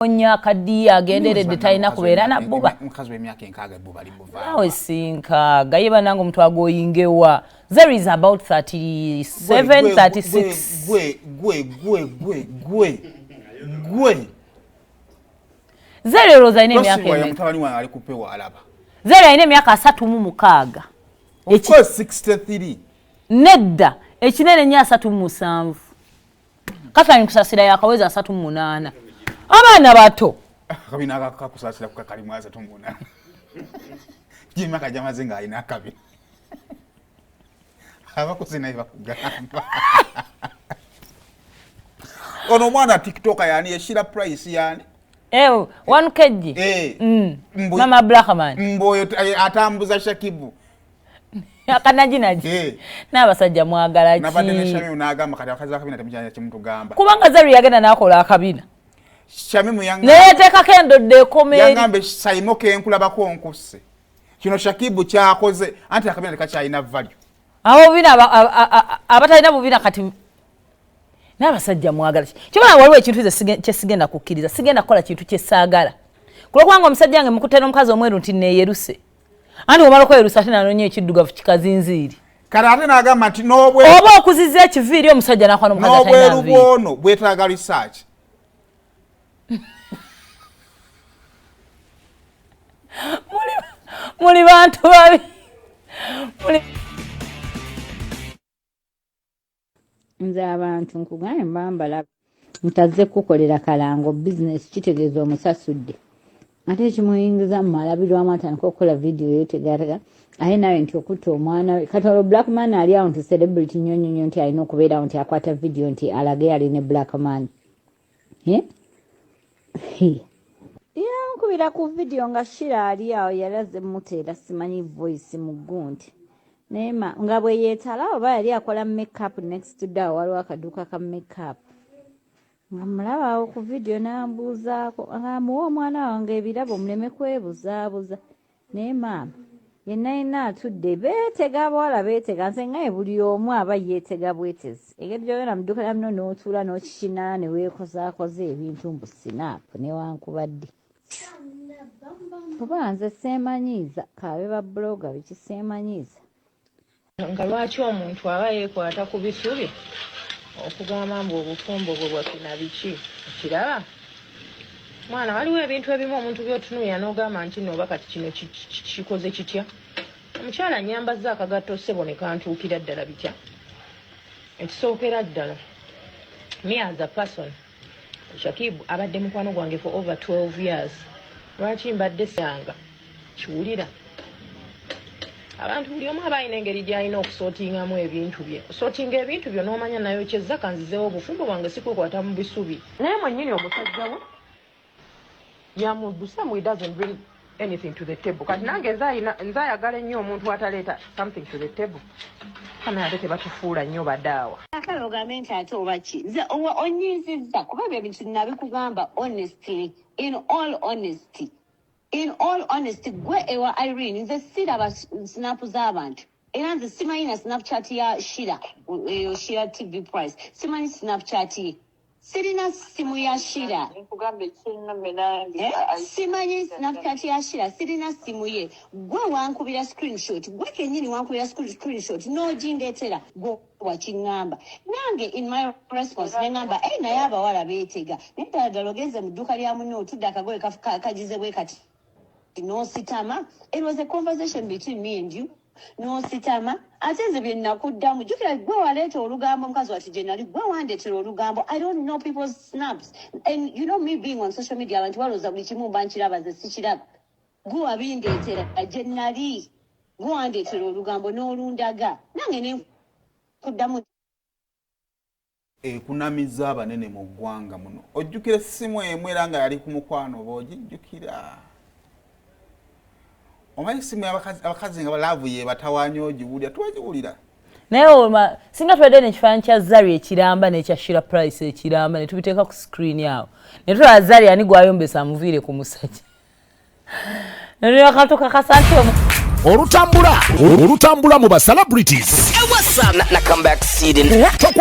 onya kadi agenderedde talina kubeera na bbuba mukazi w'emyaka enkaaga ebbuba limuva nawe sinkaaga yeba nange omuntu agoyingewa Zari is about 37 36 gwe Zari roza ine emyaka emeka mutabani wange ali kupewa alaba Zari ine emyaka 36 of course 63 nedda ekinene nya 37 Katani kusasira yakaweza 38 Abaana bato kabina akakusasira ku kalimu 38 Jima kajamaze nga alina akabi abakozi naye bakugamba ono mwana TikTok yani yeshira price yani 1 kg Mama Blackman mboyo atambuza Shakibu akanajinaji n'abasajja mwagala ki nabadde ne Shamimu n'agamba kati akazi akabina temujanja kimuntu gamba kubanga Zari yagenda n'akola akabina Shamimu yanga naye teekako endodde komeri yagambe sayimo kenkulabako nkusse kino Shakibu kyakoze anti akabina tekakyalina value abo bina abatalina bubina kati n'abasajja mwagala kibona waliwo ekintu kyesigenda kukkiriza sigenda kukola kintu kyesaagala kulwakubanga omusajja wange mukutera omukazi omweru nti neeyerusse anti omala okwerusa ate nanoonya ekiddugavu kikazinziiri kale ate n'agamba nti oba okuziza ekiviiri omusajja n'akwana omukazi atalina nviiri n'obweru bwono bwetaaga research muli bantu babi nze abantu nkugambye mbambala ntazze kukolera kalango business kitegeeza omusasudde ate ekimuyingiza mu malabirwamu atandika okukola vidiyo yeetegatega aye nawe nti okutta omwana we kati olwo Blackman ali awo nti celebrity nnyonyonyo nti alina okubeerawo nti akwata vidiyo nti alage ali ne Blackman yankubira ku vidiyo nga Shira ali awo yalaze muteera simanyi voice mu gunti naye nga bwe yeetala oba yali akola makeup next door waliwo akaduuka ka makeup nga mulaba awo ku vidiyo n'ambuuzaako amuwa omwana wange ebirabo muleme kwebuzaabuza naye maama yenna yenna atudde beetega abawala beetega nze ngaye buli omu aba yeetega bwetezi engeri gy'oyona mu dduuka lyamuno n'otuula n'okikina ne weekozaakoza ebintu mbu sinaapu newankubadde kuba nze seemanyiiza kaabe ba buloga biki seemanyiiza nga lwaki omuntu aba yeekwata ku bisubi okugamba mbu obufumbo bwe bwafina biki kiraba mwana waliwo ebintu ebimu omuntu by'otunuulira n'ogamba nti nooba kati kino kikoze kitya omukyala nyambazza akagatto ssebo ne kantuukira ddala bitya ekisookera ddala me as a person Shakib abadde mukwano gwange for over 12 years lwaki mbadde sanga kiwulira abantu buli omu aba alina engeri gy'alina okusootingamu ebintu bye osootinga ebintu byo n'omanya nayo kyezza kanzizeewo obufumbo bwange sikwekwata mu bisubi naye mwennyini omusajja we yamudduse mu he doesn't bring anything to the table kati nange nze ayagala ennyo omuntu ataleeta something to the table kana ate tebatufuula nnyo badaawa akala ogambe nti ate oba ki nze onyiizizza kuba ebyo ebintu nabikugamba honestly in all honesty gwe ewa Irene nze siraba sinapu z'abantu era nze simanyi na snapchat ya Shira eyo Shira TV price simanyi snapchat ye sirina simu ya Shira simanyi snapchat ya Shira sirina simu ye gwe wankubira screenshot gwe kenyini wankubira screenshot n'ogindeetera gwe wakiŋŋamba nange in my response neŋŋamba naye abawala beetega naye ddala ogenze mu dduuka lya munno otudde akagoye kagize bwe kati no sitama it was a conversation between me and you no sitama ate nze bye nakuddamu jjukira gwe waleeta olugambo omukazi wati gye nali gwe wandeetera olugambo I don't know people's snaps and you know me being on social media abantu balooza buli kimu mba nkiraba ze sikiraba gwe wabindeetera gye nali gwe wandeetera olugambo n'olundaga nange nenkuddamu ekunamiza abanene mu ggwanga muno ojjukira essimu emu era nga yali ku mukwano oba ogijjukira omanyi simu abakazi nga balaavu ye batawaanya ogiwulira tuwagiwulira naye singa tuwadde nekifaananyi kya Zari ekiramba n'ekya Shira Price ekiramba ne tubiteeka ku screen awo ne tulaba Zari ani gwayombesa amuviire ku musajja nekatoka kasante olutambula mu ba celebrities What's up? Not come back seeding.